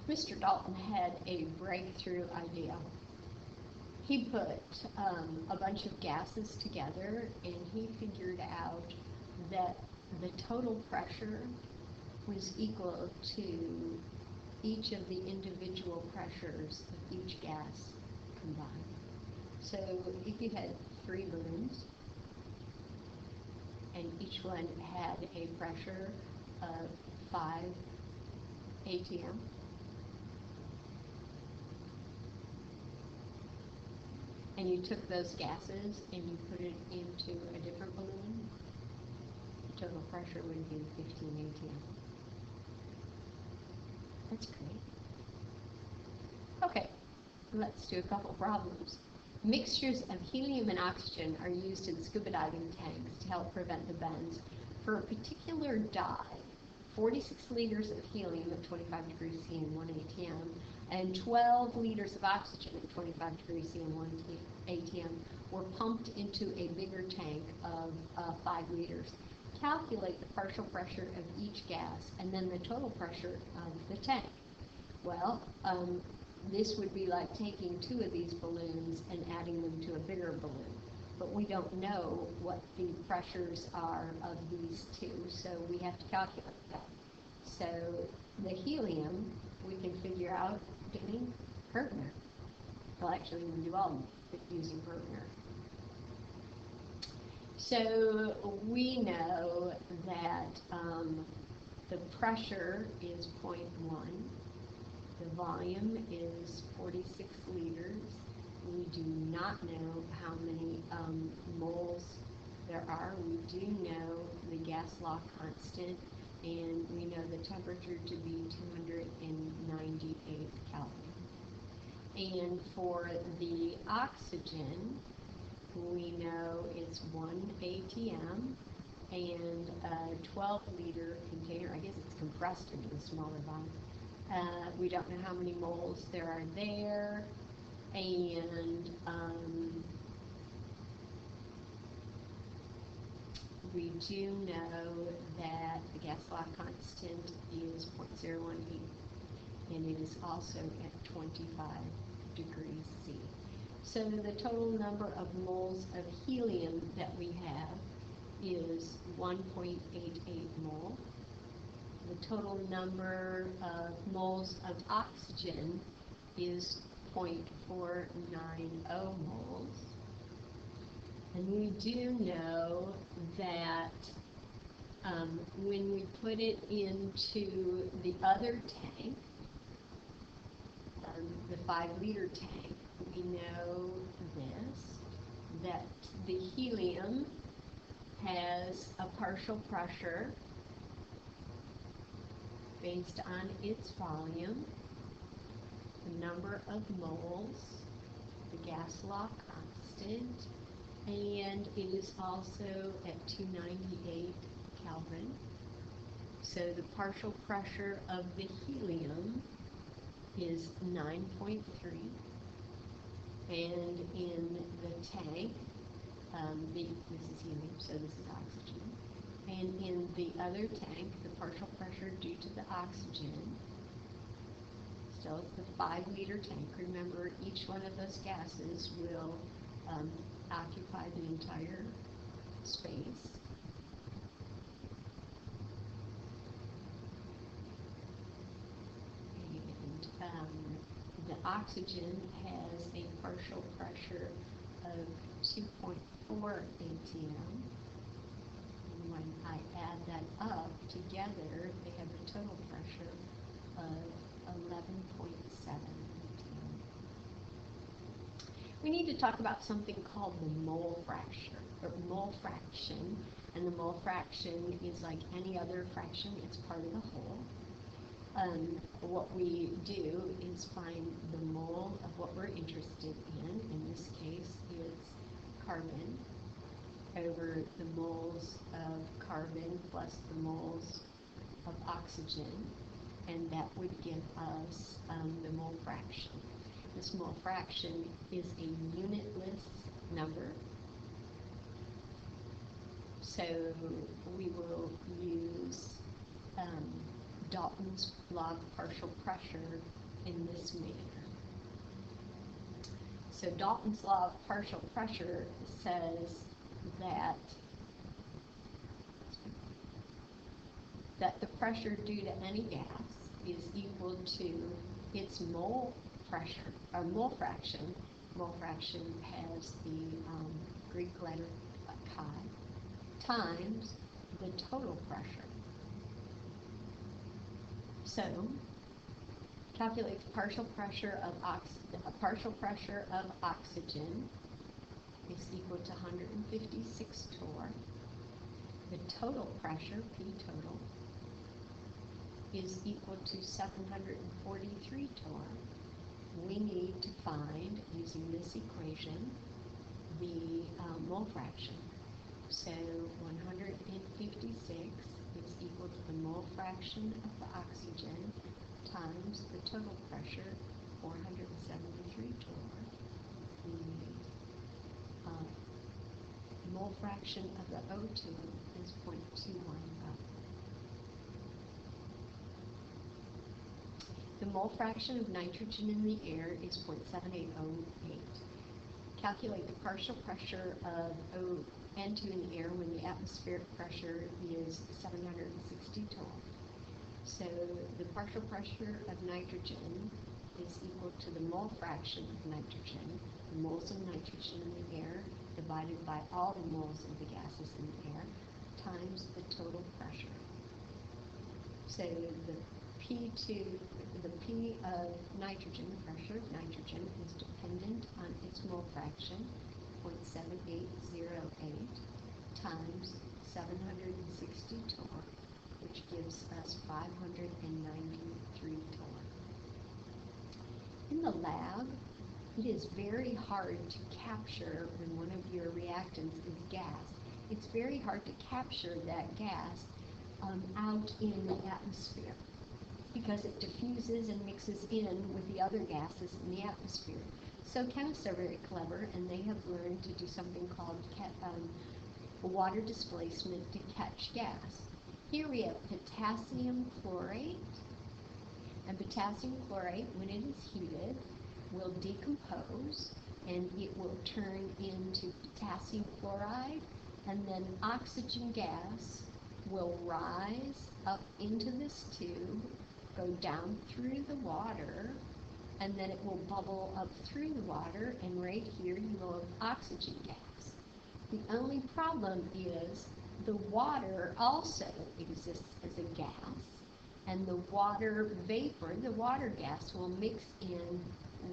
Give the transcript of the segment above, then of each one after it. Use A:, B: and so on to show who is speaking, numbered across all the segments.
A: Mr. Dalton had a breakthrough idea. He put a bunch of gases together and he figured out that the total pressure was equal to each of the individual pressures of each gas combined. So if you had 3 balloons and each one had a pressure of 5 atm, and you took those gases and you put it into a different balloon, the total pressure would be 15 atm. That's great. Okay, let's do a couple problems. Mixtures of helium and oxygen are used in scuba diving tanks to help prevent the bends. For a particular dive, 46 liters of helium at 25 degrees C and 1 atm, and 12 liters of oxygen at 25 degrees C and 1 atm were pumped into a bigger tank of 5 liters. Calculate the partial pressure of each gas and then the total pressure of the tank. Well, this would be like taking 2 of these balloons and adding them to a bigger balloon. But we don't know what the pressures are of these 2, so we have to calculate that. So the helium we can figure out getting Hertner. Well, actually, we can do all using Hertner. So we know that the pressure is 0.1. The volume is 46 liters. We do not know how many moles there are. We do know the gas law constant, and we know the temperature to be 298 Kelvin. And for the oxygen, we know it's 1 atm and a 12-liter container. I guess it's compressed into a smaller volume. We don't know how many moles there are there, and we do know that the gas law constant is 0.018, and it is also at 25 degrees C. So the total number of moles of helium that we have is 1.88 mole. The total number of moles of oxygen is 0.490 moles. And we do know that when we put it into the other tank, the 5-liter tank, we know this, that the helium has a partial pressure based on its volume, the number of moles, the gas law constant, and it is also at 298 Kelvin. So the partial pressure of the helium is 9.3, and in the tank, this is helium, so this is oxygen. And in the other tank, the partial pressure due to the oxygen, still it's the 5-liter tank. Remember, each one of those gases will occupy the entire space. And the oxygen has a partial pressure of 2.4 atm. When I add that up together, they have a total pressure of 11.7 atm. We need to talk about something called the mole fraction, and the mole fraction is like any other fraction, it's part of the whole. What we do is find the mole of what we're interested in this case it's carbon, over the moles of carbon plus the moles of oxygen, and that would give us the mole fraction. This mole fraction is a unitless number, so we will use Dalton's law of partial pressure in this manner. So Dalton's law of partial pressure says that the pressure due to any gas is equal to its mole pressure, or mole fraction. Mole fraction has the Greek letter chi, times the total pressure. So calculate the partial pressure of oxygen is equal to 156 torr. The total pressure, P total, is equal to 743 torr. We need to find, using this equation, the mole fraction. So 156 is equal to the mole fraction of the oxygen times the total pressure, 473 torr. The mole fraction of the O2 is 0.215. The mole fraction of nitrogen in the air is 0.7808. Calculate the partial pressure of N2 in the air when the atmospheric pressure is 760 torr. So the partial pressure of nitrogen is equal to the mole fraction of nitrogen, the moles of nitrogen in the air divided by all the moles of the gases in the air, times the total pressure. So the P of nitrogen, the pressure of nitrogen, is dependent on its mole fraction, 0.7808, times 760 torr, which gives us 593 torr. In the lab, it is very hard to capture when one of your reactants is gas. It's very hard to capture that gas out in the atmosphere, because it diffuses and mixes in with the other gases in the atmosphere. So chemists are very clever, and they have learned to do something called water displacement to catch gas. Here we have potassium chlorate, and potassium chlorate, when it is heated, will decompose, and it will turn into potassium chloride, and then oxygen gas will rise up into this tube, go down through the water, and then it will bubble up through the water, and right here you will have oxygen gas. The only problem is the water also exists as a gas, and the water vapor, the water gas, will mix in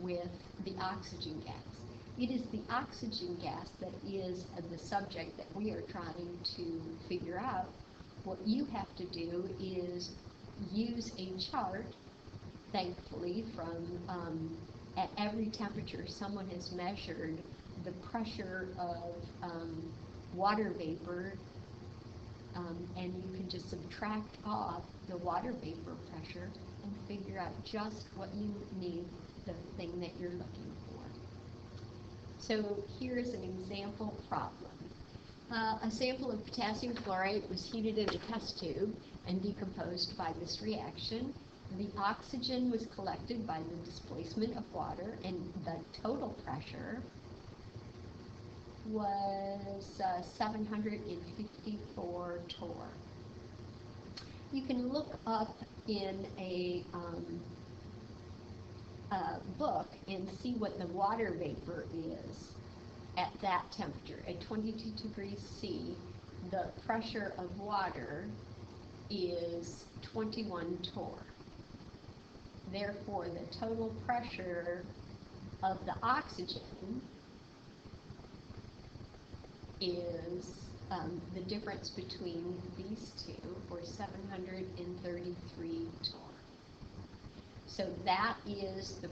A: with the oxygen gas. It is the oxygen gas that is the subject that we are trying to figure out. What you have to do is use a chart, thankfully, from at every temperature someone has measured the pressure of water vapor, and you can just subtract off the water vapor pressure and figure out just what you need, the thing that you're looking for. So here's an example problem. A sample of potassium chlorate was heated in a test tube and decomposed by this reaction. The oxygen was collected by the displacement of water, and the total pressure was 754 torr. You can look up in a book and see what the water vapor is at that temperature. At 22 degrees C, the pressure of water is 21 torr. Therefore, the total pressure of the oxygen is the difference between these two, for 733 torr. So that is the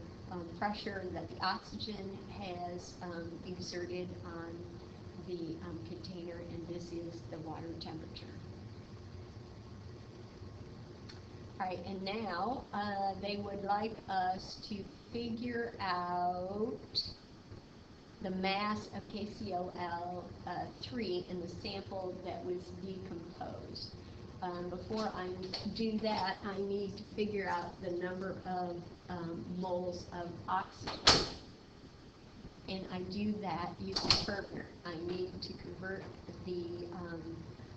A: pressure that the oxygen has exerted on the container, and this is the water temperature. All right, and now they would like us to figure out the mass of KCOL3 in the sample that was decomposed. Before I do that, I need to figure out the number of moles of oxygen. And I do that using Pertner. I need to convert the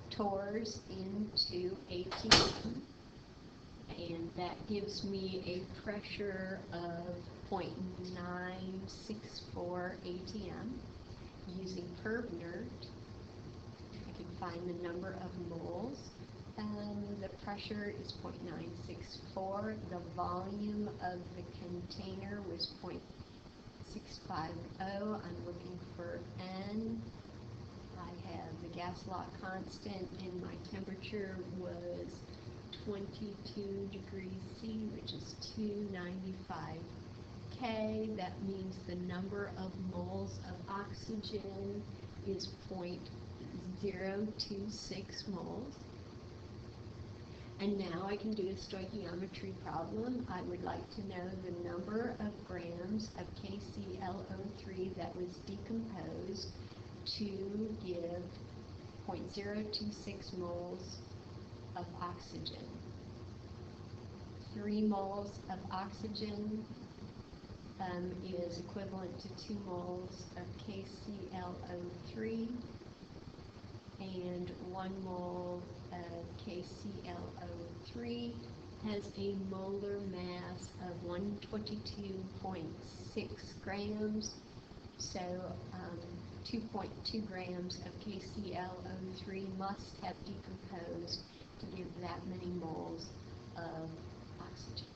A: torrs into ATM, and that gives me a pressure of 0.964 ATM. Using Pertner, I can find the number of moles. The pressure is 0.964. The volume of the container was 0.650. I'm looking for N. I have the gas law constant, and my temperature was 22 degrees C, which is 295 K. That means the number of moles of oxygen is 0.026 moles. And now I can do a stoichiometry problem. I would like to know the number of grams of KClO3 that was decomposed to give 0.026 moles of oxygen. 3 moles of oxygen is equivalent to 2 moles of KClO3, and 1 mole of KClO3 has a molar mass of 122.6 grams, so 2.2 grams of KClO3 must have decomposed to give that many moles of oxygen.